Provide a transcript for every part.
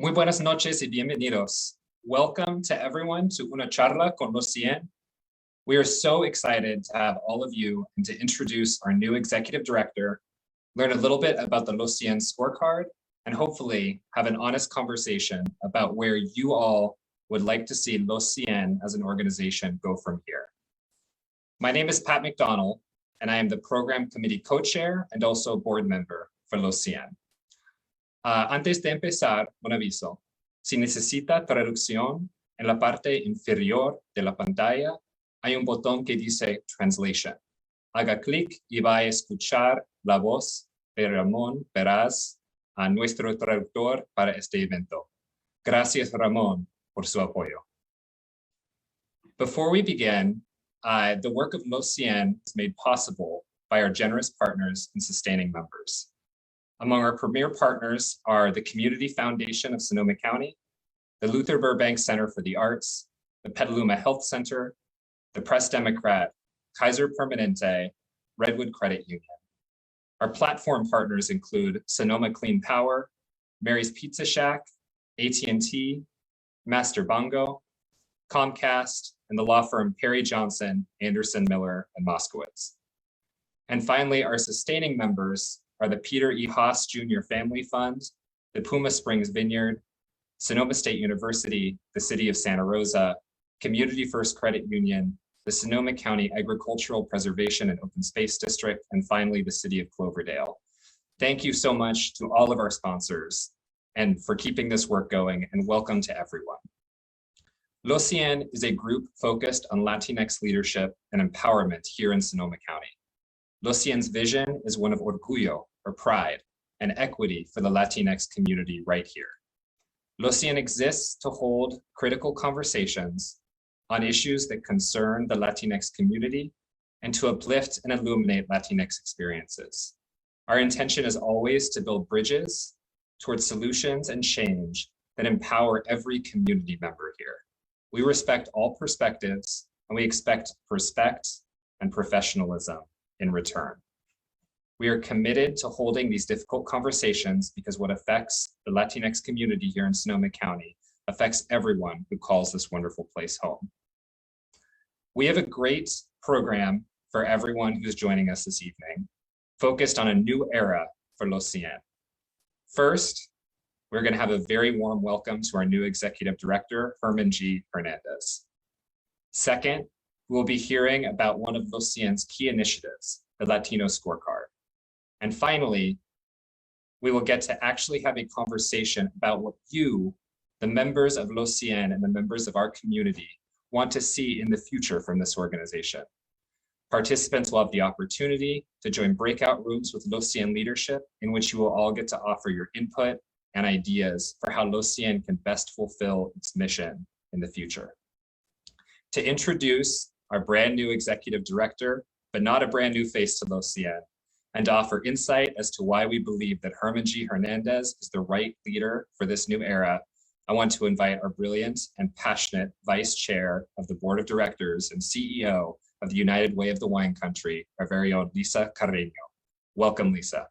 Muy buenas noches y bienvenidos. Welcome to everyone to Una Charla con Los Cien. We are so excited to have all of you and to introduce our new executive director, learn a little bit about the Los Cien Scorecard, and hopefully have an honest conversation about where you all would like to see Los Cien as an organization go from here. My name is Pat McDonald, and I am the program committee co-chair and also board member for Los Cien. Antes de empezar, un aviso. Si necesita traducción, en la parte inferior de la pantalla hay un botón que dice Translation. Haga clic y va a escuchar la voz de Ramón Peraz, a nuestro traductor para este evento. Gracias, Ramón, por su apoyo. Before we begin, the work of Los Cien is made possible by our generous partners and sustaining members. Among our premier partners are the Community Foundation of Sonoma County, the Luther Burbank Center for the Arts, the Petaluma Health Center, the Press Democrat, Kaiser Permanente, Redwood Credit Union. Our platform partners include Sonoma Clean Power, Mary's Pizza Shack, AT&T, Master Bongo, Comcast, and the law firm Perry Johnson, Anderson, Miller, and Moskowitz. And finally, our sustaining members are the Peter E. Haas Jr. Family Fund, the Puma Springs Vineyard, Sonoma State University, the City of Santa Rosa, Community First Credit Union, the Sonoma County Agricultural Preservation and Open Space District, and finally, the City of Cloverdale. Thank you so much to all of our sponsors and for keeping this work going, and welcome to everyone. Los Cien is a group focused on Latinx leadership and empowerment here in Sonoma County. Los Cien's vision is one of orgullo, or pride, and equity for the Latinx community right here. Los Cien exists to hold critical conversations on issues that concern the Latinx community and to uplift and illuminate Latinx experiences. Our intention is always to build bridges towards solutions and change that empower every community member here. We respect all perspectives, and we expect respect and professionalism in return. We are committed to holding these difficult conversations because what affects the Latinx community here in Sonoma County affects everyone who calls this wonderful place home. We have a great program for everyone who's joining us this evening, focused on a new era for Los Cien. First, we're going to have a very warm welcome to our new executive director, Herman G. Hernandez. Second, we'll be hearing about one of Los Cien's key initiatives, the Latino Scorecard. And finally, we will get to actually have a conversation about what you, the members of Los Cien and the members of our community, want to see in the future from this organization. Participants will have the opportunity to join breakout rooms with Los Cien leadership, in which you will all get to offer your input and ideas for how Los Cien can best fulfill its mission in the future. To introduce our brand new executive director, but not a brand new face to Los Cien, and to offer insight as to why we believe that Herman G. Hernandez is the right leader for this new era, I want to invite our brilliant and passionate vice chair of the board of directors and CEO of the United Way of the Wine Country, our very own Lisa Carreño. Welcome, Lisa.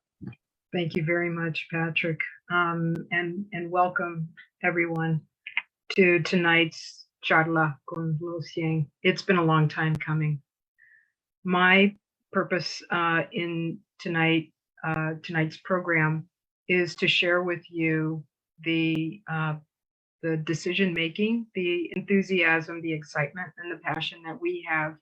Thank you very much, Patrick, and welcome everyone to tonight's charla con Los Cien. It's been a long time coming. My purpose in tonight's program is to share with you the decision making, the enthusiasm, the excitement, and the passion that we have,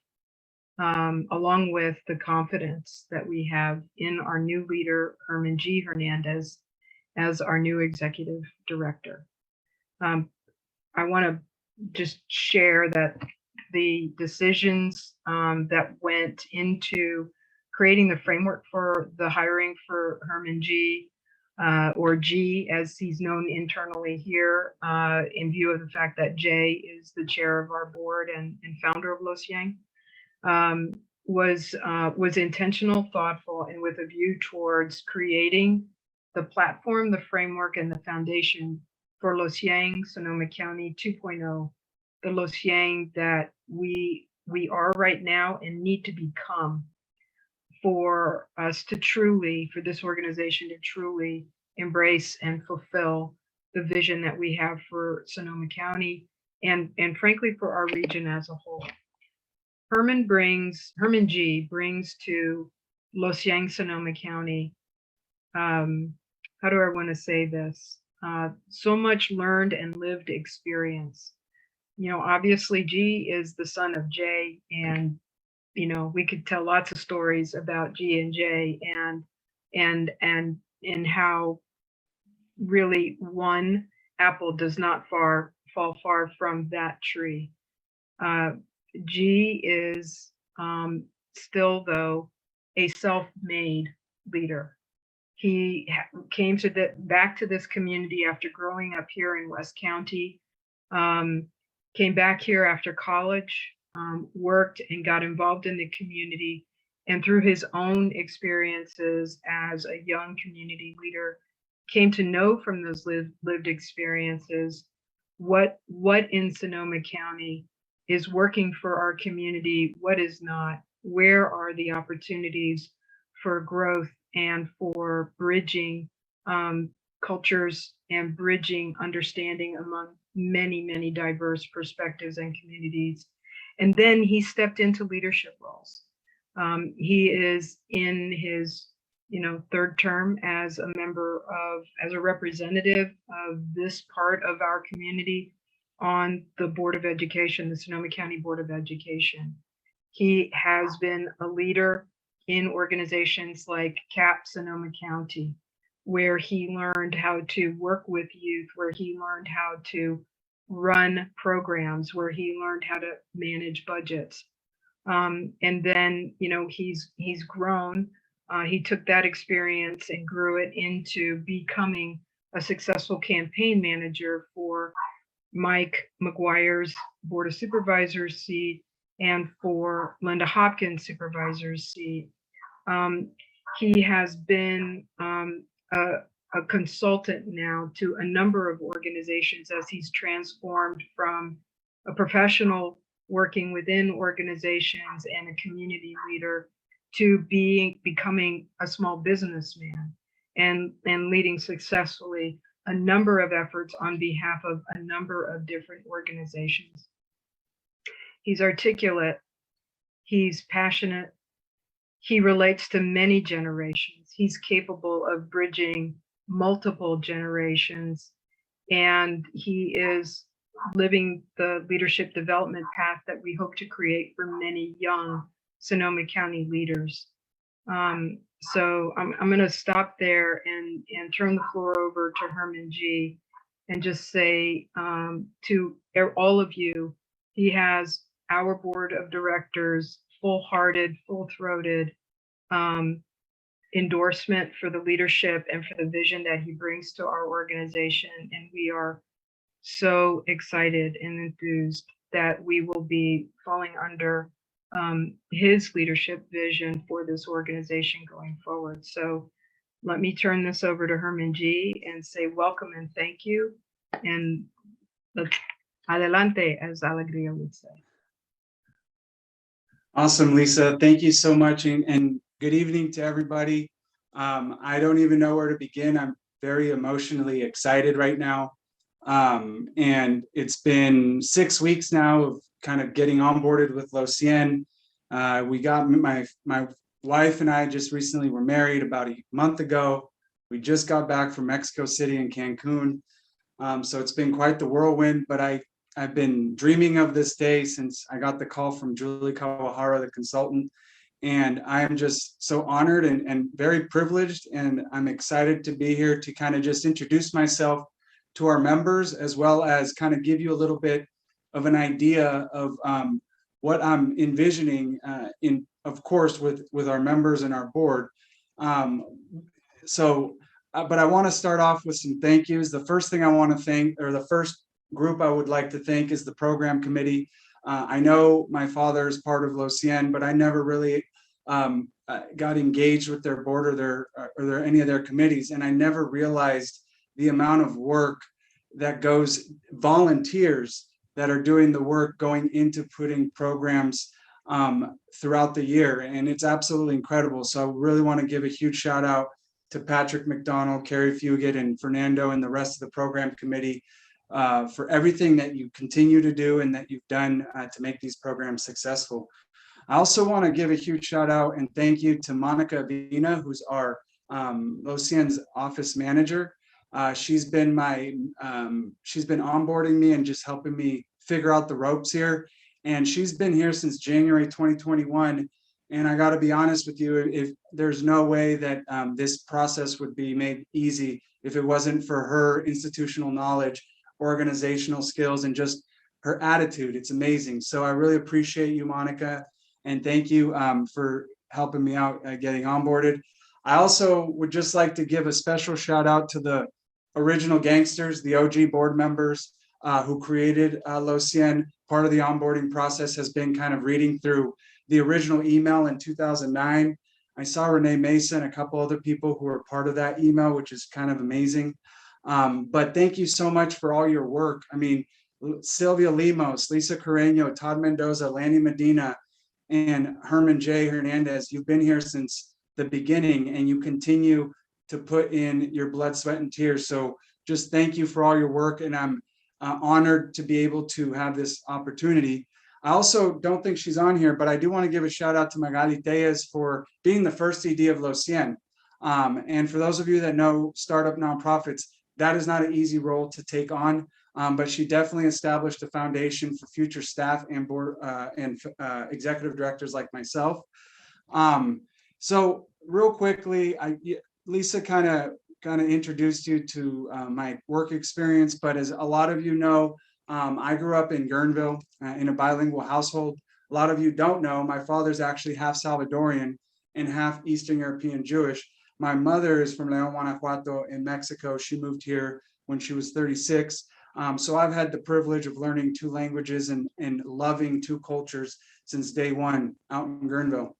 along with the confidence that we have in our new leader, Herman G. Hernandez, as our new executive director. I want to just share that the decisions that went into creating the framework for the hiring for Herman G, or G as he's known internally here, in view of the fact that J is the chair of our board and founder of Los Cien, was intentional, thoughtful, and with a view towards creating the platform, the framework, and the foundation for Los Cien Sonoma County 2.0, the Los Cien that we are right now and need to become, for us to truly, for this organization to truly embrace and fulfill the vision that we have for Sonoma County and frankly for our region as a whole. Herman G brings to Los Cien Sonoma County, how do I want to say this? So much learned and lived experience. You know, obviously G is the son of J, and you know, we could tell lots of stories about G and J and how really one apple does not fall far from that tree. G is still, though, a self-made leader. He came to back to this community after growing up here in West County, came back here after college, worked and got involved in the community, and through his own experiences as a young community leader, came to know from those lived experiences what in Sonoma County is working for our community, what is not, where are the opportunities for growth and for bridging cultures and bridging understanding among many diverse perspectives and communities. And then he stepped into leadership roles. He is in his third term as a representative of this part of our community on the Board of Education, the Sonoma County Board of Education. He has been a leader in organizations like CAP Sonoma County, where he learned how to work with youth, where he learned how to run programs, where he learned how to manage budgets. And then, he's grown. He took that experience and grew it into becoming a successful campaign manager for Mike McGuire's Board of Supervisors seat and for Linda Hopkins' supervisor's seat. He has been a consultant now to a number of organizations as he's transformed from a professional working within organizations and a community leader to becoming a small businessman and leading successfully a number of efforts on behalf of a number of different organizations. He's articulate, he's passionate, he relates to many generations, he's capable of bridging multiple generations, and he is living the leadership development path that we hope to create for many young Sonoma County leaders. So I'm going to stop there and turn the floor over to Herman G and just say to all of you, he has our board of directors full-hearted, full-throated endorsement for the leadership and for the vision that he brings to our organization. And we are so excited and enthused that we will be falling under his leadership vision for this organization going forward. So let me turn this over to Herman G and say welcome and thank you. And let's adelante, as Alegría would say. Awesome, Lisa. Thank you so much. And good evening to everybody. I don't even know where to begin. I'm very emotionally excited right now. And it's been 6 weeks now of kind of getting onboarded with Los Cien. We got my wife and I just recently were married about a month ago. We just got back from Mexico City and Cancun. So it's been quite the whirlwind, but I've been dreaming of this day since I got the call from Julie Kawahara, the consultant. And I am just so honored and very privileged. And I'm excited to be here to kind of just introduce myself to our members, as well as kind of give you a little bit of an idea of what I'm envisioning of course, with our members and our board. But I want to start off with some thank yous. The first thing I want to thank, or the first group I would like to thank, is the program committee. I know my father is part of Los Cien, but I never really got engaged with their board or any of their committees, and I never realized the amount of work that goes, volunteers that are doing the work going into putting programs throughout the year, and it's absolutely incredible. So I really want to give a huge shout out to Patrick McDonald, Carrie Fugit, and Fernando, and the rest of the program committee for everything that you continue to do and that you've done to make these programs successful. I also want to give a huge shout out and thank you to Monica Avina, who's our Los Cien's office manager. She's been onboarding me and just helping me figure out the ropes here. And she's been here since January 2021. And I got to be honest with you, if there's no way that this process would be made easy if it wasn't for her institutional knowledge, organizational skills, and just her attitude. It's amazing. So I really appreciate you, Monica, and thank you for helping me out getting onboarded. I also would just like to give a special shout out to the original gangsters, the OG board members who created Los Cien. Part of the onboarding process has been kind of reading through the original email in 2009. I saw Renee Mason, a couple other people who were part of that email, which is kind of amazing. But thank you so much for all your work. I mean, Sylvia Limos, Lisa Carreño, Todd Mendoza, Lanny Medina, and Herman G. Hernandez, you've been here since the beginning and you continue to put in your blood, sweat, and tears. So just thank you for all your work. And I'm honored to be able to have this opportunity. I also don't think she's on here, but I do want to give a shout out to Magali Tellez for being the first ED of Los Cien. And for those of you that know startup nonprofits, that is not an easy role to take on, but she definitely established a foundation for future staff and board and executive directors like myself. So real quickly, Lisa kind of introduced you to my work experience, but as a lot of you know, I grew up in Guerneville in a bilingual household. A lot of you don't know, my father's actually half Salvadorian and half Eastern European Jewish. My mother is from León, Guanajuato in Mexico. She moved here when she was 36. So I've had the privilege of learning two languages and loving two cultures since day one out in Guerneville.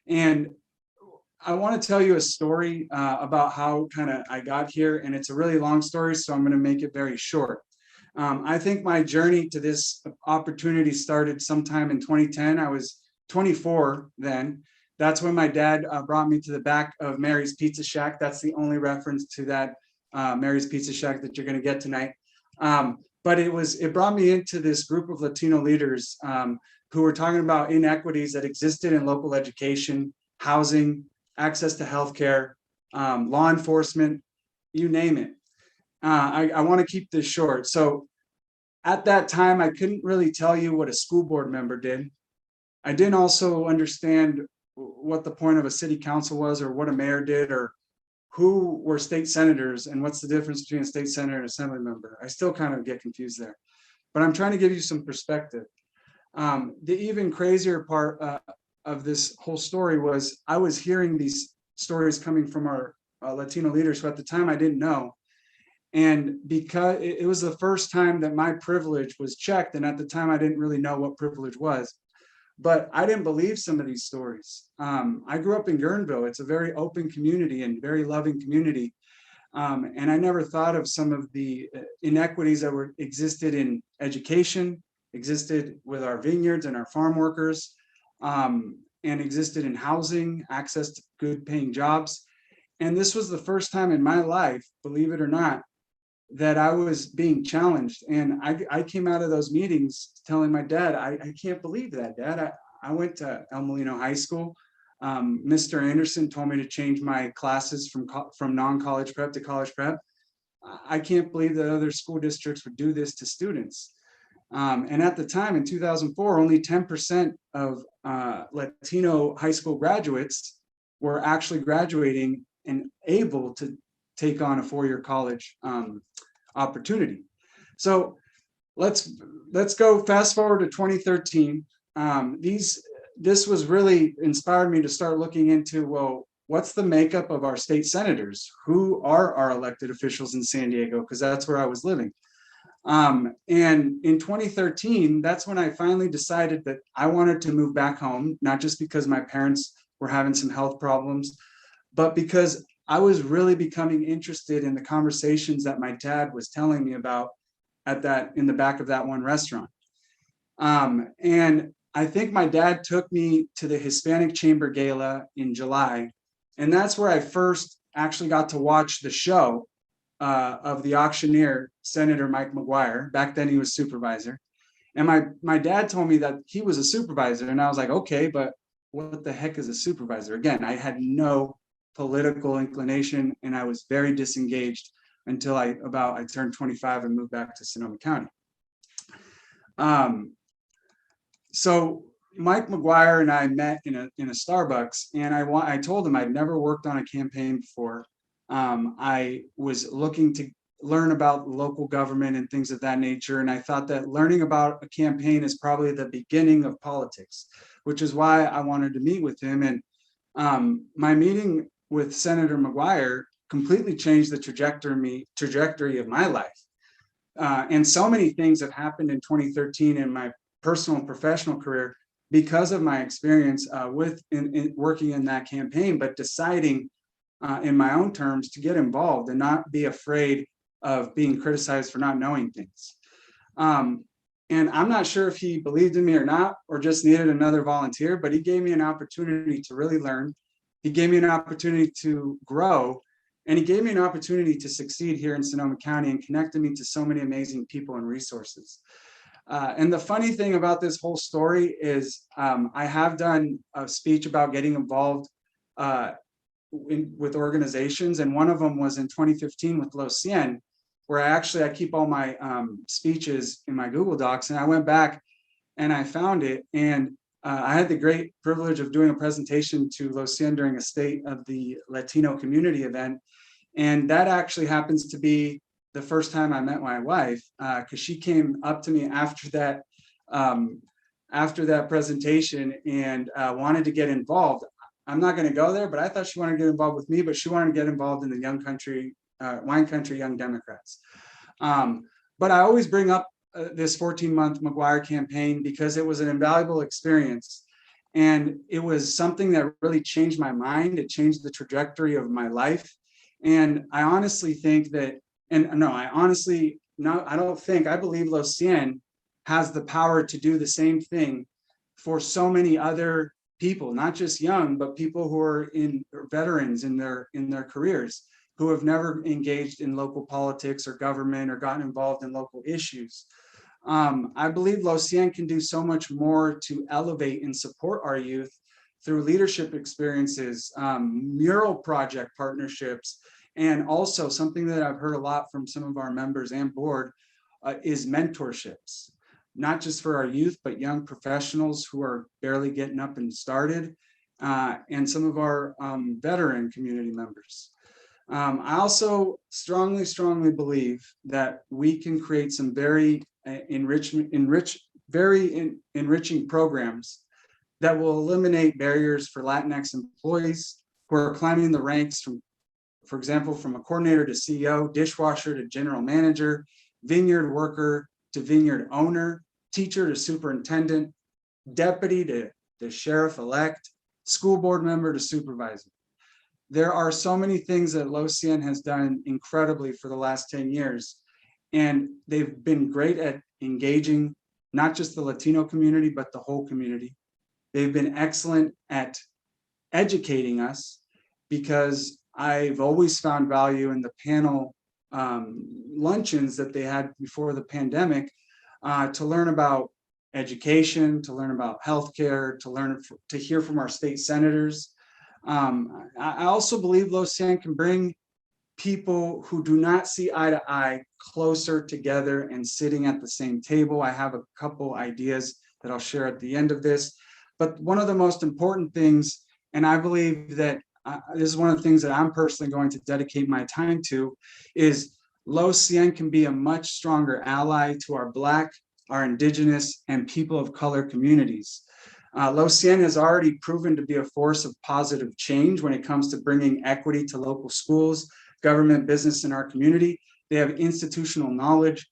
And I want to tell you a story about how I got here, and it's a really long story, so I'm going to make it very short. I think my journey to this opportunity started sometime in 2010. I was 24 then. That's when my dad brought me to the back of Mary's Pizza Shack. That's the only reference to that Mary's Pizza Shack that you're going to get tonight. But it brought me into this group of Latino leaders who were talking about inequities that existed in local education, housing, access to healthcare, law enforcement, you name it. I want to keep this short. So at that time, I couldn't really tell you what a school board member did. I didn't also understand what the point of a city council was, or what a mayor did, or who were state senators, and what's the difference between a state senator and assembly member. I still kind of get confused there, but I'm trying to give you some perspective. The even crazier part of this whole story was I was hearing these stories coming from our Latino leaders who at the time I didn't know. And because it was the first time that my privilege was checked, and at the time I didn't really know what privilege was, but I didn't believe some of these stories. I grew up in Guerneville. It's a very open community and very loving community. And I never thought of some of the inequities that existed in education, existed with our vineyards and our farm workers, and existed in housing, access to good paying jobs. And this was the first time in my life, believe it or not, that I was being challenged. And I came out of those meetings telling my dad, I can't believe that, Dad. I went to El Molino High School. Mr. Anderson told me to change my classes from non-college prep to college prep. I can't believe that other school districts would do this to students. And at the time in 2004, only 10% of Latino high school graduates were actually graduating and able to take on a four-year college opportunity. So let's go fast forward to 2013. This was really inspired me to start looking into, well, what's the makeup of our state senators? Who are our elected officials in San Diego? Because that's where I was living. And in 2013, that's when I finally decided that I wanted to move back home, not just because my parents were having some health problems, but because I was really becoming interested in the conversations that my dad was telling me about in the back of that one restaurant. And I think my dad took me to the Hispanic Chamber Gala in July, And that's where I first actually got to watch the show of the auctioneer, Senator Mike McGuire. Back then he was supervisor. And my dad told me that he was a supervisor. And I was like, okay, but what the heck is a supervisor? Again, I had no political inclination and I was very disengaged until I turned 25 and moved back to Sonoma County. So Mike McGuire and I met in a Starbucks, and I told him I'd never worked on a campaign before. I was looking to learn about local government and things of that nature, and I thought that learning about a campaign is probably the beginning of politics, which is why I wanted to meet with him. And my meeting with Senator McGuire completely changed the trajectory of my life. And so many things have happened in 2013 in my personal and professional career because of my experience in working in that campaign, but deciding in my own terms to get involved and not be afraid of being criticized for not knowing things. And I'm not sure if he believed in me or not, or just needed another volunteer, but he gave me an opportunity to really learn. He gave me an opportunity to grow, and he gave me an opportunity to succeed here in Sonoma County and connected me to so many amazing people and resources. And the funny thing about this whole story is I have done a speech about getting involved with organizations, and one of them was in 2015 with Los Cien, where I keep all my speeches in my Google Docs, and I went back and I found it, and I had the great privilege of doing a presentation to Los Cien during a State of the Latino Community event, and that actually happens to be the first time I met my wife, because she came up to me after that presentation and wanted to get involved. I'm not going to go there, but I thought she wanted to get involved with me, but she wanted to get involved in the Wine Country Young Democrats. But I always bring up this 14-month McGuire campaign because it was an invaluable experience. And it was something that really changed my mind. It changed the trajectory of my life. And I honestly think that, I believe Los Cien has the power to do the same thing for so many other people, not just young, but people who are veterans in their careers, who have never engaged in local politics or government or gotten involved in local issues. I believe Los Cien can do so much more to elevate and support our youth through leadership experiences, mural project partnerships, and also something that I've heard a lot from some of our members and board is mentorships, not just for our youth, but young professionals who are barely getting up and started, and some of our veteran community members. I also strongly believe that we can create some very enriching programs that will eliminate barriers for Latinx employees who are climbing the ranks from, for example, from a coordinator to CEO, dishwasher to general manager, vineyard worker to vineyard owner, teacher to superintendent, deputy to sheriff-elect, school board member to supervisor. There are so many things that Los Cien has done incredibly for the last 10 years. And they've been great at engaging not just the Latino community, but the whole community. They've been excellent at educating us, because I've always found value in the panel luncheons that they had before the pandemic to learn about education, to learn about healthcare, to hear from our state senators. I also believe Los Cien can bring people who do not see eye to eye closer together and sitting at the same table. I have a couple ideas that I'll share at the end of this. But one of the most important things, and I believe that this is one of the things that I'm personally going to dedicate my time to, is Los Cien can be a much stronger ally to our Black, our Indigenous, and people of color communities. Los Cien has already proven to be a force of positive change when it comes to bringing equity to local schools, government, business in our community. They have institutional knowledge,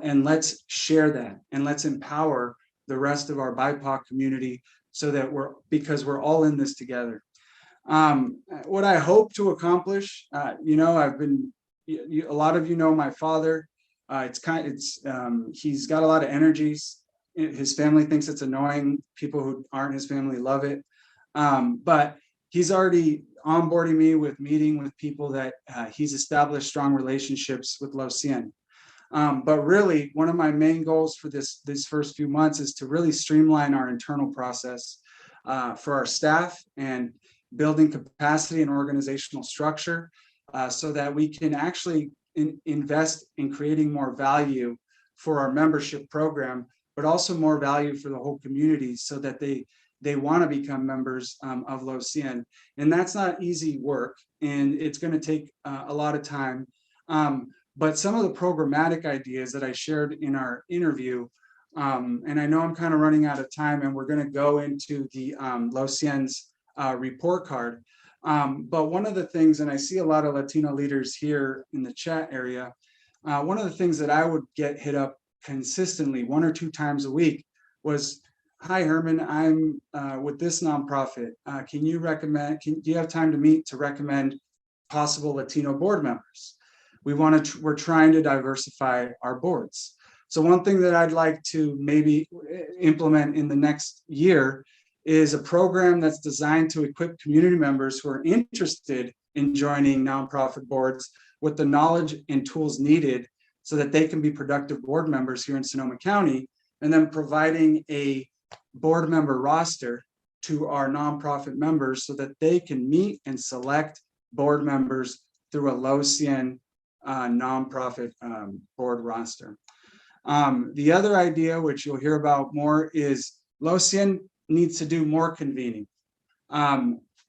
and let's share that, and let's empower the rest of our BIPOC community so that because we're all in this together. What I hope to accomplish, a lot of you know my father. He's got a lot of energies. His family thinks it's annoying. People who aren't his family love it. But he's already onboarding me with meeting with people that he's established strong relationships with Los Cien. But really, one of my main goals for these first few months is to really streamline our internal process for our staff and building capacity and organizational structure so that we can actually invest in creating more value for our membership program, but also more value for the whole community so that they want to become members of Los Cien. And that's not easy work, and it's going to take a lot of time. But some of the programmatic ideas that I shared in our interview, and I know I'm kind of running out of time, and we're going to go into the Los Cien's report card. But one of the things, and I see a lot of Latino leaders here in the chat area, one of the things that I would get hit up consistently 1 or 2 times a week was, "Hi Herman, I'm with this nonprofit. Can you recommend? Do you have time to meet to recommend possible Latino board members? We're trying to diversify our boards." So one thing that I'd like to maybe implement in the next year is a program that's designed to equip community members who are interested in joining nonprofit boards with the knowledge and tools needed so that they can be productive board members here in Sonoma County, and then providing a board member roster to our nonprofit members so that they can meet and select board members through a Los Cien nonprofit board roster. The other idea, which you'll hear about more, is Los Cien needs to do more convening.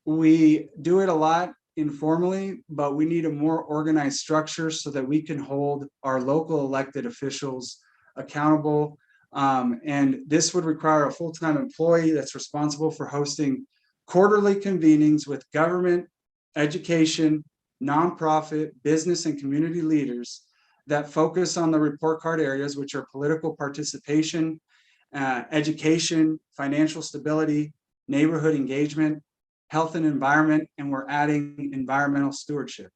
We do it a lot informally, but we need a more organized structure so that we can hold our local elected officials accountable. And this would require a full-time employee that's responsible for hosting quarterly convenings with government, education, nonprofit, business, and community leaders that focus on the report card areas, which are political participation, education, financial stability, neighborhood engagement, health and environment, and we're adding environmental stewardship.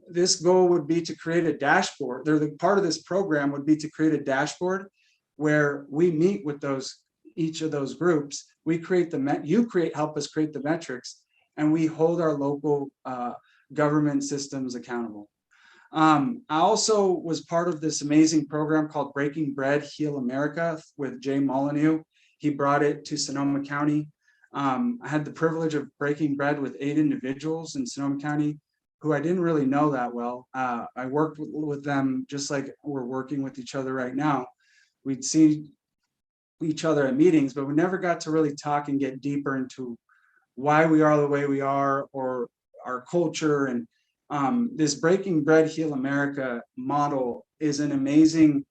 This goal would be to create a dashboard. Part of this program would be to create a dashboard where we meet with each of those groups. We create help us create the metrics, and we hold our local government systems accountable. I also was part of this amazing program called Breaking Bread, Heal America with Jay Molyneux. He brought it to Sonoma County. I had the privilege of breaking bread with 8 individuals in Sonoma County who I didn't really know that well. I worked with them just like we're working with each other right now. We'd see each other at meetings, but we never got to really talk and get deeper into why we are the way we are or our culture. And this Breaking Bread, Heal America model is an amazing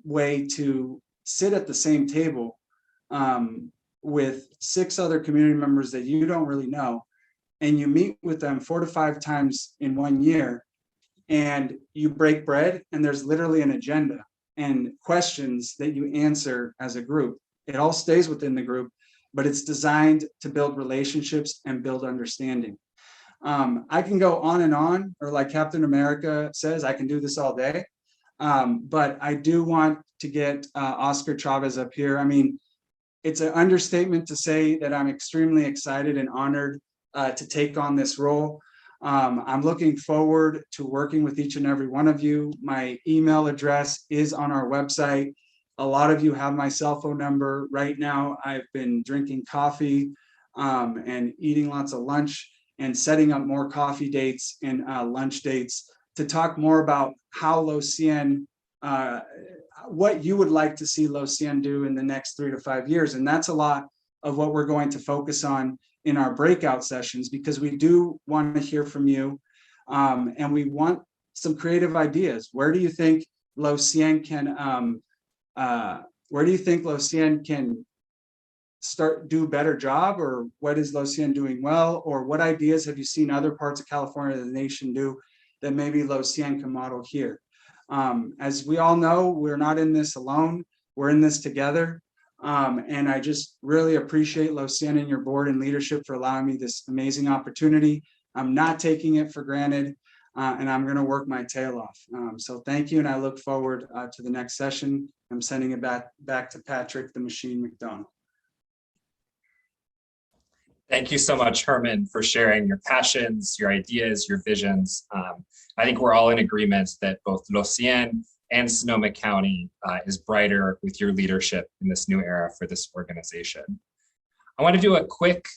way to sit at the same table with 6 other community members that you don't really know, and you meet with them 4 to 5 times in 1 year, and you break bread, and there's literally an agenda and questions that you answer as a group. It all stays within the group, but it's designed to build relationships and build understanding. I can go on, or like Captain America says, I can do this all day. But I do want to get Oscar Chavez up here. I mean, it's an understatement to say that I'm extremely excited and honored to take on this role. I'm looking forward to working with each and every one of you. My email address is on our website. A lot of you have my cell phone number. Right now, I've been drinking coffee and eating lots of lunch and setting up more coffee dates and lunch dates to talk more about how Los Cien, what you would like to see Los Cien do in the next 3 to 5 years. And that's a lot of what we're going to focus on in our breakout sessions, because we do want to hear from you, and we want some creative ideas. Where do you think Los Cien can do a better job, or what is Los Cien doing well, or what ideas have you seen other parts of California, the nation, do that maybe Los Cien can model here? As we all know, we're not in this alone. We're in this together. And I just really appreciate Los Cien and your board and leadership for allowing me this amazing opportunity. I'm not taking it for granted, and I'm going to work my tail off. So thank you, and I look forward to the next session. I'm sending it back to Patrick, the Machine McDonald. Thank you so much, Herman, for sharing your passions, your ideas, your visions. I think we're all in agreement that both Los Cien and Sonoma County is brighter with your leadership in this new era for this organization. I want to do a quick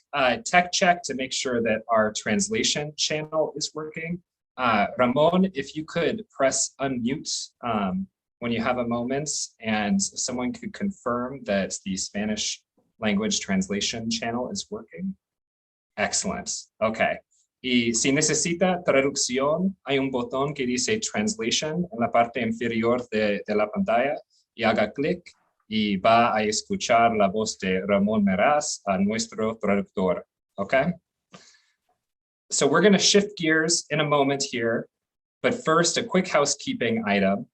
tech check to make sure that our translation channel is working. Ramon, if you could press unmute when you have a moment, and if someone could confirm that the Spanish language translation channel is working. Excellent. Okay. Y si necesita traducción, hay un botón que dice Translation en la parte inferior de la pantalla, y haga clic y va a escuchar la voz de Ramón Meraz, nuestro traductor. Okay? So we're going to shift gears in a moment here, but first, a quick housekeeping item.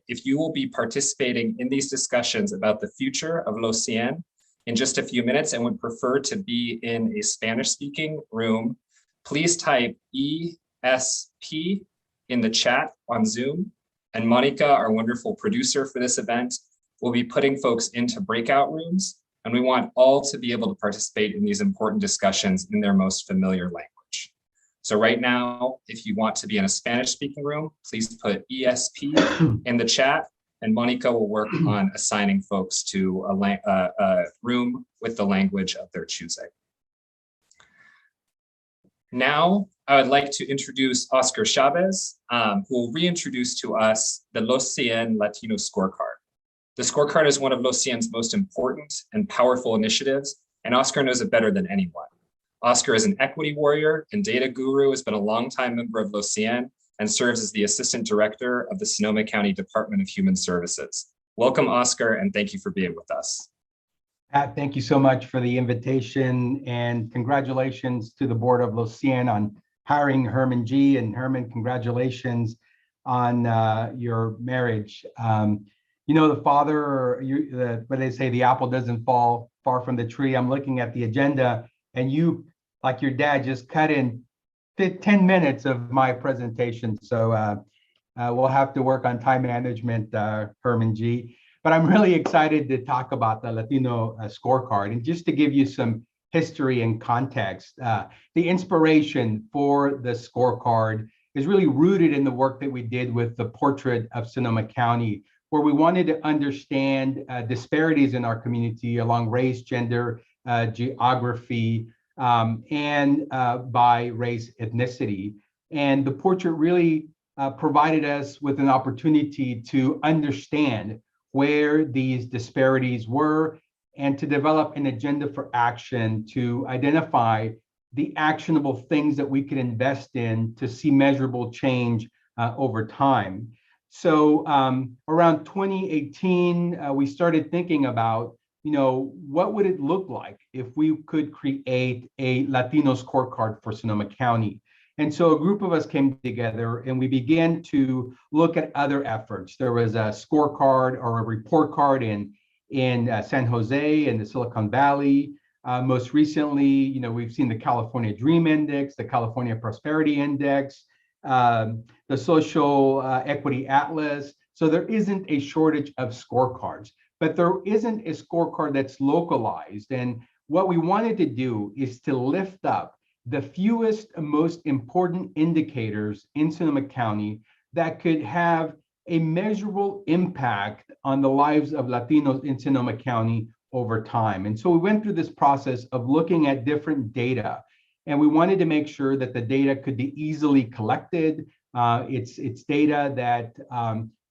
If you will be participating in these discussions about the future of Los Cien in just a few minutes and would prefer to be in a Spanish-speaking room, please type ESP in the chat on Zoom. And Monica, our wonderful producer for this event, will be putting folks into breakout rooms. And we want all to be able to participate in these important discussions in their most familiar language. So right now, if you want to be in a Spanish-speaking room, please put ESP in the chat, and Monica will work on assigning folks to a room with the language of their choosing. Now, I would like to introduce Oscar Chavez, who will reintroduce to us the Los Cien Latino Scorecard. The scorecard is one of Los Cien's most important and powerful initiatives, and Oscar knows it better than anyone. Oscar is an equity warrior and data guru, has been a longtime member of Los Cien, and serves as the Assistant Director of the Sonoma County Department of Human Services. Welcome, Oscar, and thank you for being with us. Pat, thank you so much for the invitation, and congratulations to the board of Los Cien on hiring Herman G. And Herman, congratulations on your marriage. You know, the father, what they say, the apple doesn't fall far from the tree. I'm looking at the agenda, and you, like your dad, just cut in 10 minutes of my presentation. So we'll have to work on time management, Herman G. But I'm really excited to talk about the Latino scorecard. And just to give you some history and context, the inspiration for the scorecard is really rooted in the work that we did with the portrait of Sonoma County, where we wanted to understand disparities in our community along race, gender, geography, and by race, ethnicity. And the portrait really provided us with an opportunity to understand where these disparities were and to develop an agenda for action to identify the actionable things that we could invest in to see measurable change over time. So around 2018, we started thinking about, you know, what would it look like if we could create a Latino scorecard for Sonoma County? And so a group of us came together and we began to look at other efforts. There was a scorecard or a report card in San Jose and the Silicon Valley. Most recently, you know, we've seen the California Dream Index, the California Prosperity Index, the Social Equity Atlas. So there isn't a shortage of scorecards, but there isn't a scorecard that's localized. And what we wanted to do is to lift up the fewest and most important indicators in Sonoma County that could have a measurable impact on the lives of Latinos in Sonoma County over time. And so we went through this process of looking at different data, and we wanted to make sure that the data could be easily collected. It's data that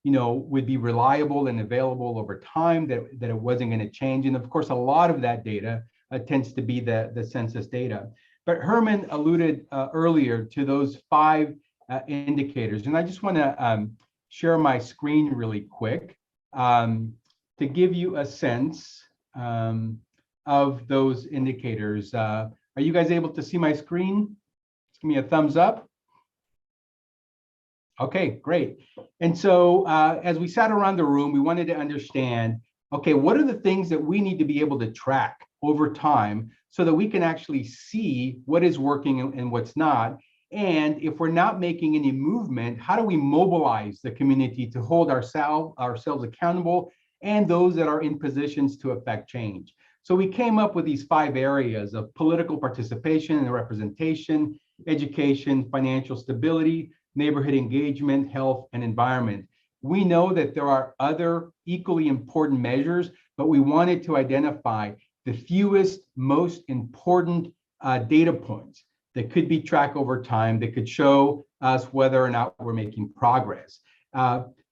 you know, would be reliable and available over time, that it wasn't going to change. And of course, a lot of that data tends to be the census data. But Herman alluded earlier to those 5 indicators. And I just want to share my screen really quick to give you a sense of those indicators. Are you guys able to see my screen? Just give me a thumbs up. Okay, great. And so as we sat around the room, we wanted to understand, okay, what are the things that we need to be able to track over time so that we can actually see what is working and what's not? And if we're not making any movement, how do we mobilize the community to hold ourselves accountable and those that are in positions to affect change? So we came up with these 5 areas of political participation and representation, education, financial stability, neighborhood engagement, health, and environment. We know that there are other equally important measures, but we wanted to identify the fewest, most important data points that could be tracked over time, that could show us whether or not we're making progress.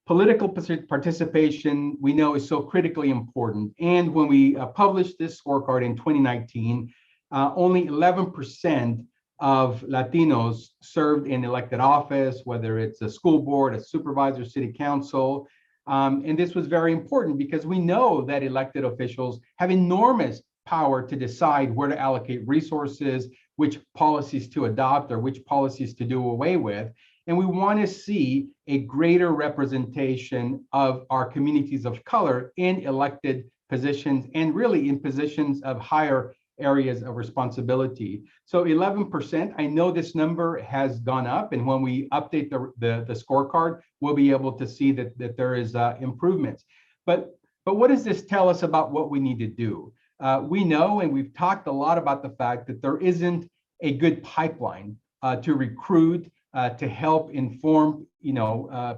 Political participation, we know, is so critically important. And when we published this scorecard in 2019, only 11% of Latinos served in elected office, whether it's a school board, a supervisor, city council. And this was very important because we know that elected officials have enormous power to decide where to allocate resources, which policies to adopt or which policies to do away with. And we want to see a greater representation of our communities of color in elected positions and really in positions of higher areas of responsibility. So 11%, I know this number has gone up, and when we update the scorecard, we'll be able to see that there is improvements. But what does this tell us about what we need to do? We know, and we've talked a lot about the fact that there isn't a good pipeline to recruit, to help inform,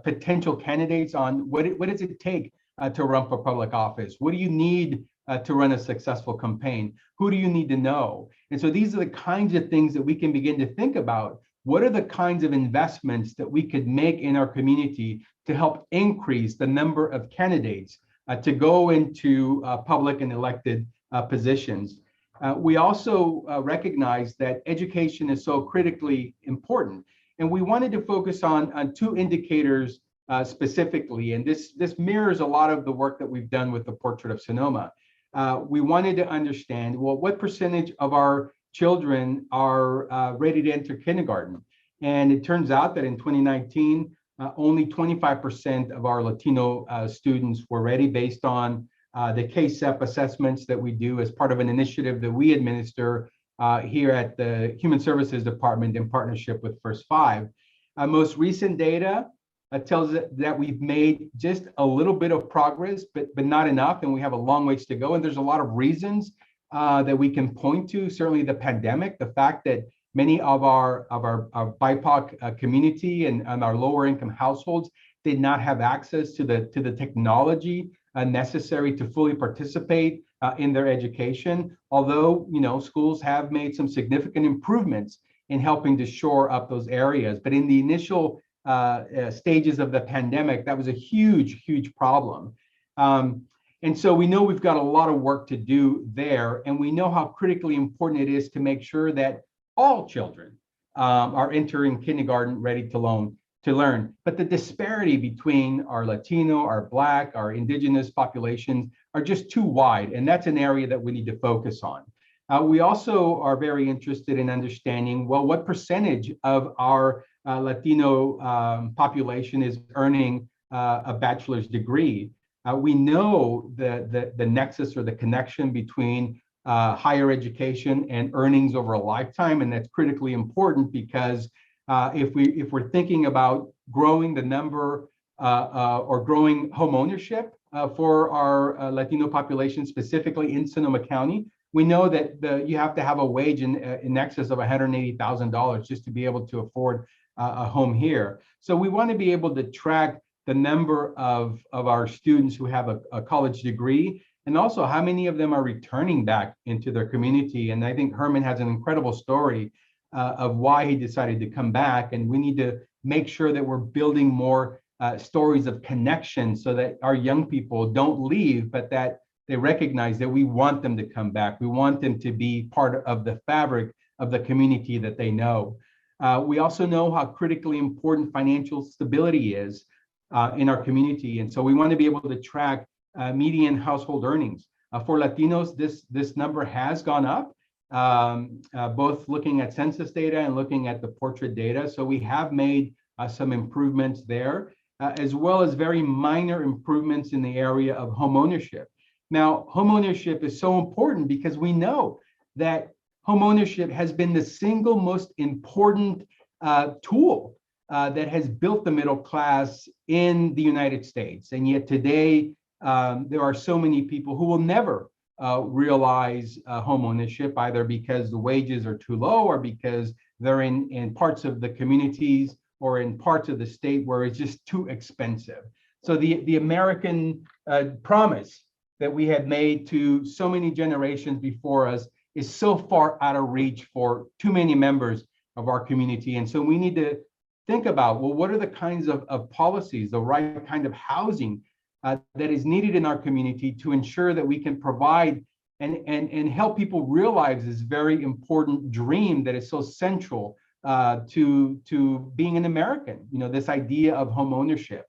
potential candidates on what does it take to run for public office? What do you need to run a successful campaign? Who do you need to know? And so these are the kinds of things that we can begin to think about. What are the kinds of investments that we could make in our community to help increase the number of candidates to go into public and elected positions? We also recognize that education is so critically important. And we wanted to focus on 2 indicators specifically. And this mirrors a lot of the work that we've done with the Portrait of Sonoma. We wanted to understand, well, what percentage of our children are ready to enter kindergarten? And it turns out that in 2019, only 25% of our Latino students were ready based on the KSEP assessments that we do as part of an initiative that we administer here at the Human Services Department in partnership with First Five. Most recent data tells us that we've made just a little bit of progress, but not enough, and we have a long ways to go. And there's a lot of reasons that we can point to. Certainly the pandemic, the fact that many of our BIPOC community and our lower income households did not have access to the technology necessary to fully participate in their education. Although, schools have made some significant improvements in helping to shore up those areas. But in the initial stages of the pandemic, that was a huge, huge problem. And so we know we've got a lot of work to do there, and we know how critically important it is to make sure that all children are entering kindergarten ready to learn. But the disparity between our Latino, our Black, our Indigenous populations are just too wide, and that's an area that we need to focus on. We also are very interested in understanding, well, what percentage of our Latino population is earning a bachelor's degree? We know the nexus or the connection between higher education and earnings over a lifetime, and that's critically important because if we're thinking about growing the number or growing home ownership for our Latino population, specifically in Sonoma County, we know that you have to have a wage in excess of $180,000 just to be able to afford a home here. So we want to be able to track the number of our students who have a college degree, and also how many of them are returning back into their community. And I think Herman has an incredible story of why he decided to come back. And we need to make sure that we're building more stories of connection so that our young people don't leave, but that they recognize that we want them to come back. We want them to be part of the fabric of the community that they know. We also know how critically important financial stability is in our community. And so we want to be able to track median household earnings. For Latinos, this number has gone up, both looking at census data and looking at the portrait data. So we have made some improvements there, as well as very minor improvements in the area of home ownership. Now, home ownership is so important because we know that home ownership has been the single most important tool that has built the middle class in the United States. And yet today, there are so many people who will never realize home ownership, either because the wages are too low or because they're in parts of the communities or in parts of the state where it's just too expensive. So the American promise that we had made to so many generations before us is so far out of reach for too many members of our community. And so we need to think about, well, what are the kinds of policies, the right kind of housing that is needed in our community to ensure that we can provide and help people realize this very important dream that is so central to being an American, this idea of home ownership.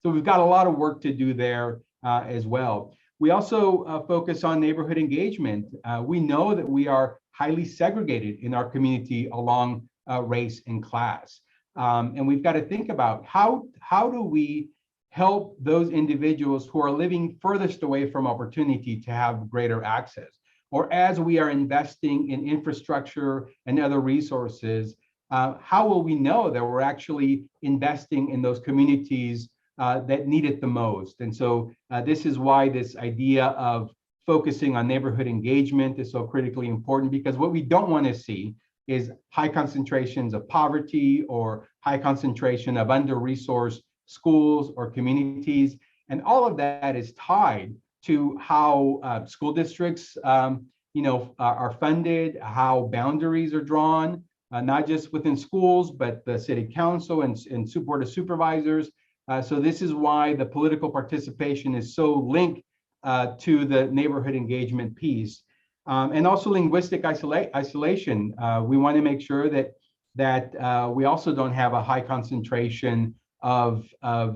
So we've got a lot of work to do there as well. We also focus on neighborhood engagement. We know that we are highly segregated in our community along race and class. And we've got to think about how do we help those individuals who are living furthest away from opportunity to have greater access, or as we are investing in infrastructure and other resources, how will we know that we're actually investing in those communities that need it the most? And so this is why this idea of focusing on neighborhood engagement is so critically important, because what we don't want to see is high concentrations of poverty or high concentration of under-resourced schools or communities. And all of that is tied to how school districts are funded, how boundaries are drawn, not just within schools, but the city council and board of supervisors. So this is why the political participation is so linked to the neighborhood engagement piece. And also linguistic isolation. We want to make sure that we also don't have a high concentration of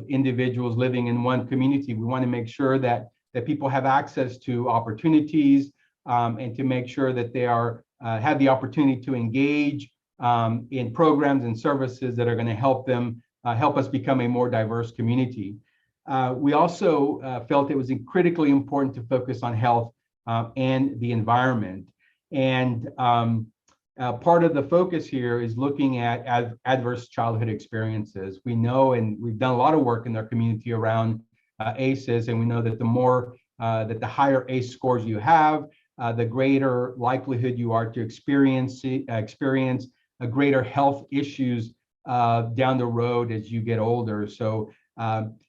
individuals living in one community. We want to make sure that people have access to opportunities and to make sure that they have the opportunity to engage in programs and services that are going to help us become a more diverse community. We also felt it was critically important to focus on health and the environment. And part of the focus here is looking at adverse childhood experiences. We know, and we've done a lot of work in our community around ACEs, and we know that the more that the higher ACE scores you have, the greater likelihood you are to experience a greater health issues down the road as you get older. So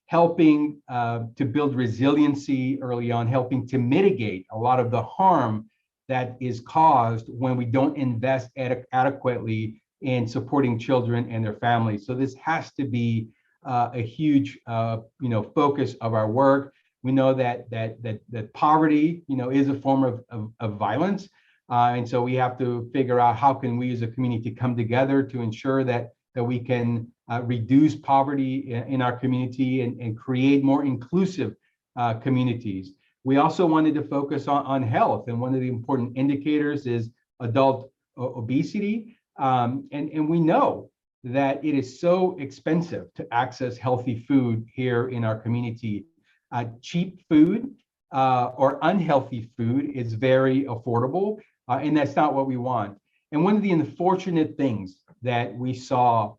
helping to build resiliency early on, helping to mitigate a lot of the harm that is caused when we don't invest adequately in supporting children and their families. So this has to be a huge focus of our work. We know that poverty is a form of violence. And so we have to figure out how can we as a community come together to ensure that we can reduce poverty in our community and create more inclusive communities. We also wanted to focus on health, and one of the important indicators is adult obesity. And we know that it is so expensive to access healthy food here in our community. Cheap food or unhealthy food is very affordable, and that's not what we want. And one of the unfortunate things that we saw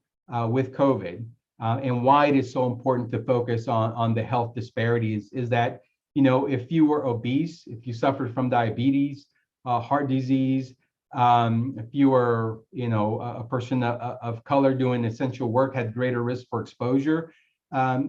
with COVID and why it is so important to focus on the health disparities is that, if you were obese, if you suffered from diabetes, heart disease, if you were, a person of color doing essential work, had greater risk for exposure,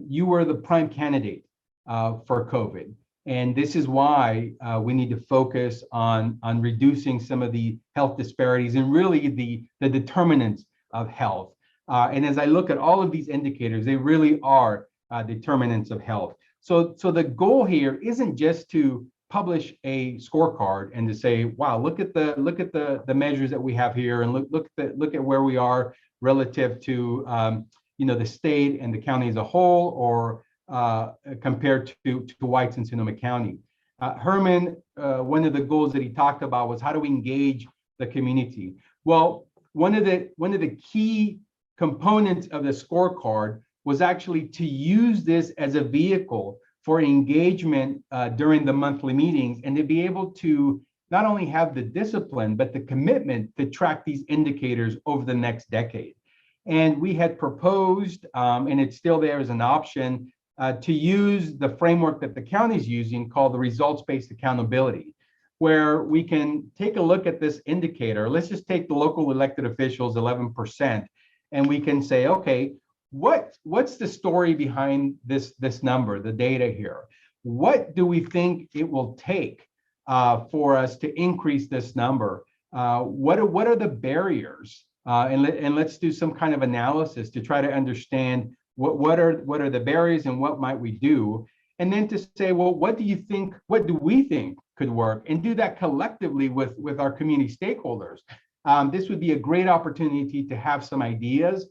you were the prime candidate for COVID. And this is why we need to focus on reducing some of the health disparities and really the determinants of health. And as I look at all of these indicators, they really are determinants of health. So the goal here isn't just to publish a scorecard and to say, wow, look at the measures that we have here, and look at where we are relative to the state and the county as a whole, or compared to whites in Sonoma County. Herman, one of the goals that he talked about was how do we engage the community? Well, one of the key components of the scorecard was actually to use this as a vehicle for engagement during the monthly meetings, and to be able to not only have the discipline, but the commitment to track these indicators over the next decade. And we had proposed, and it's still there as an option, to use the framework that the county is using called the results-based accountability. where we can take a look at this indicator. Let's just take the local elected officials, 11%, and we can say, okay, what's the story behind this number, the data here? What do we think it will take for us to increase this number? What are the barriers? And let's do some kind of analysis to try to understand what are the barriers and what might we do? And then to say, well, what do we think could work? And do that collectively with our community stakeholders. This would be a great opportunity to have some ideas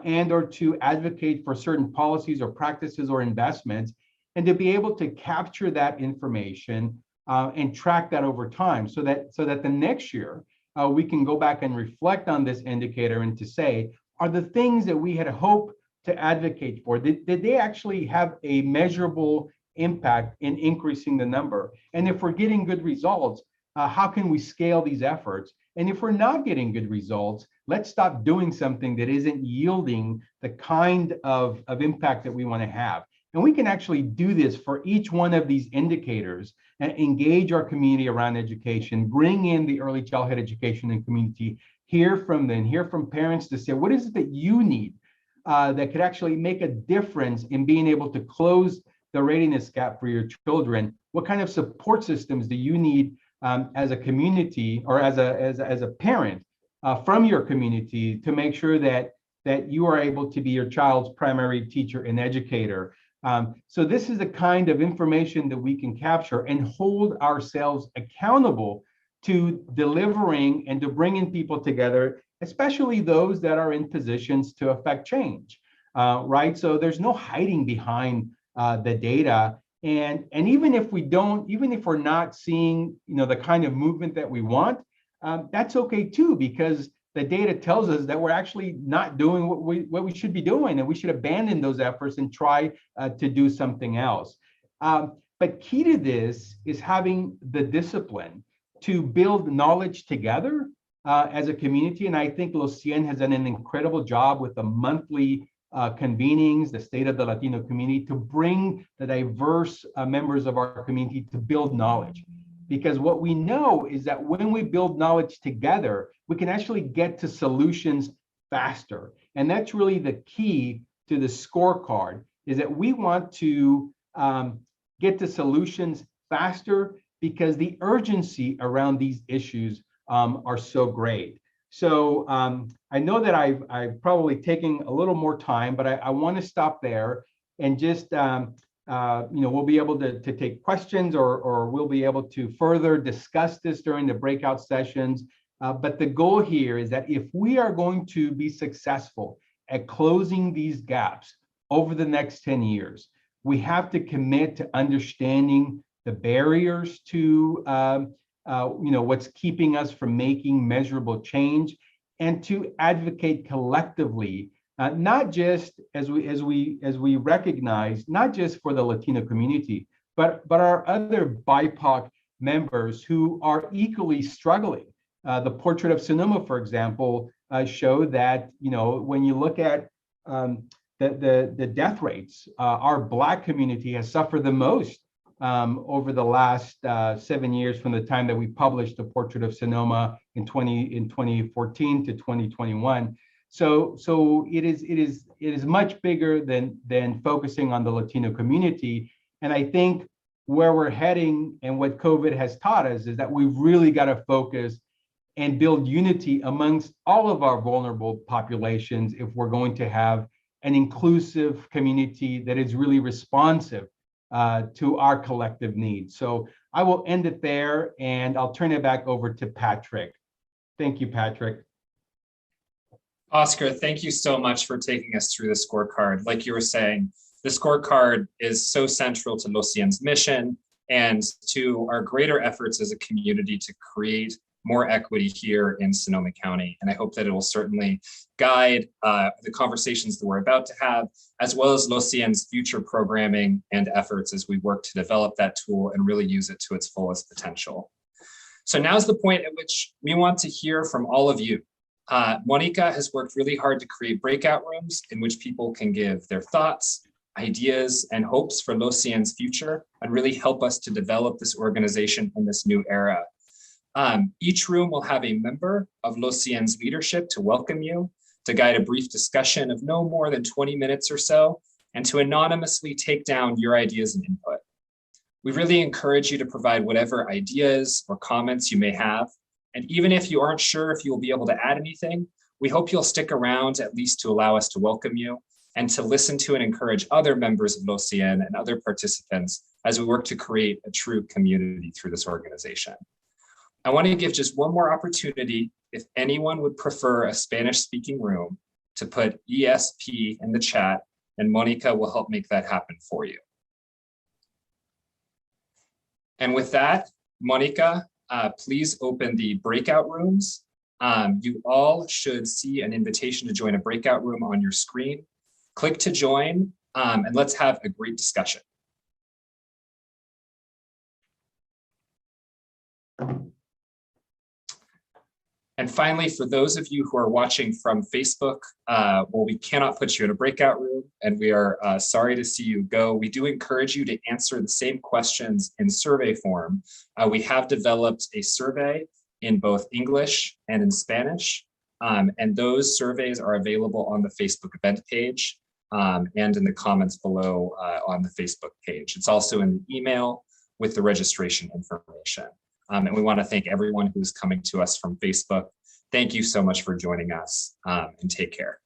and or to advocate for certain policies or practices or investments, and to be able to capture that information and track that over time so that the next year we can go back and reflect on this indicator and to say, are the things that we had hoped to advocate for, did they actually have a measurable impact in increasing the number? And if we're getting good results, how can we scale these efforts? And if we're not getting good results, let's stop doing something that isn't yielding the kind of impact that we want to have. And we can actually do this for each one of these indicators and engage our community around education, bring in the early childhood education and community, hear from them, hear from parents to say, what is it that you need that could actually make a difference in being able to close the readiness gap for your children? What kind of support systems do you need as a community or as a parent from your community to make sure that you are able to be your child's primary teacher and educator? So this is the kind of information that we can capture and hold ourselves accountable to delivering and to bringing people together, especially those that are in positions to affect change, right? So there's no hiding behind the data. And even if we're not seeing, the kind of movement that we want, that's okay too, because the data tells us that we're actually not doing what we should be doing, and we should abandon those efforts and try to do something else. But key to this is having the discipline to build knowledge together as a community. And I think Los Cien has done an incredible job with the monthly convenings, the State of the Latino Community, to bring the diverse members of our community to build knowledge. Because what we know is that when we build knowledge together, we can actually get to solutions faster. And that's really the key to the scorecard, is that we want to get to solutions faster because the urgency around these issues are so great. So I know that I've probably taken a little more time, but I want to stop there and just we'll be able to take questions or we'll be able to further discuss this during the breakout sessions. But the goal here is that if we are going to be successful at closing these gaps over the next 10 years, we have to commit to understanding the barriers to what's keeping us from making measurable change, and to advocate collectively, not just as we recognize, not just for the Latino community, but our other BIPOC members who are equally struggling. The portrait of Sonoma, for example, showed that when you look at the death rates, our Black community has suffered the most over the last 7 years from the time that we published the portrait of Sonoma in 2014 to 2021. So it is much bigger than focusing on the Latino community. And I think where we're heading and what COVID has taught us is that we've really got to focus and build unity amongst all of our vulnerable populations if we're going to have an inclusive community that is really responsive to our collective needs. So I will end it there, and I'll turn it back over to Patrick. Thank you, Patrick. Oscar, thank you so much for taking us through the scorecard. Like you were saying, the scorecard is so central to Los Cien's mission and to our greater efforts as a community to create more equity here in Sonoma County. And I hope that it will certainly guide the conversations that we're about to have, as well as Los Cien's future programming and efforts as we work to develop that tool and really use it to its fullest potential. So now's the point at which we want to hear from all of you. Monica has worked really hard to create breakout rooms in which people can give their thoughts, ideas, and hopes for Los Cien's future and really help us to develop this organization in this new era. Each room will have a member of Los Cien's leadership to welcome you, to guide a brief discussion of no more than 20 minutes or so, and to anonymously take down your ideas and input. We really encourage you to provide whatever ideas or comments you may have. And even if you aren't sure if you will be able to add anything, we hope you'll stick around at least to allow us to welcome you and to listen to and encourage other members of Los Cien and other participants as we work to create a true community through this organization. I want to give just one more opportunity, if anyone would prefer a Spanish-speaking room, to put ESP in the chat, and Monica will help make that happen for you. And with that, Monica, please open the breakout rooms. You all should see an invitation to join a breakout room on your screen. Click to join, and let's have a great discussion. And finally, for those of you who are watching from Facebook, well, we cannot put you in a breakout room, and we are sorry to see you go. We do encourage you to answer the same questions in survey form. We have developed a survey in both English and in Spanish, and those surveys are available on the Facebook event page and in the comments below on the Facebook page. It's also in the email with the registration information. And we want to thank everyone who's coming to us from Facebook. Thank you so much for joining us, and take care.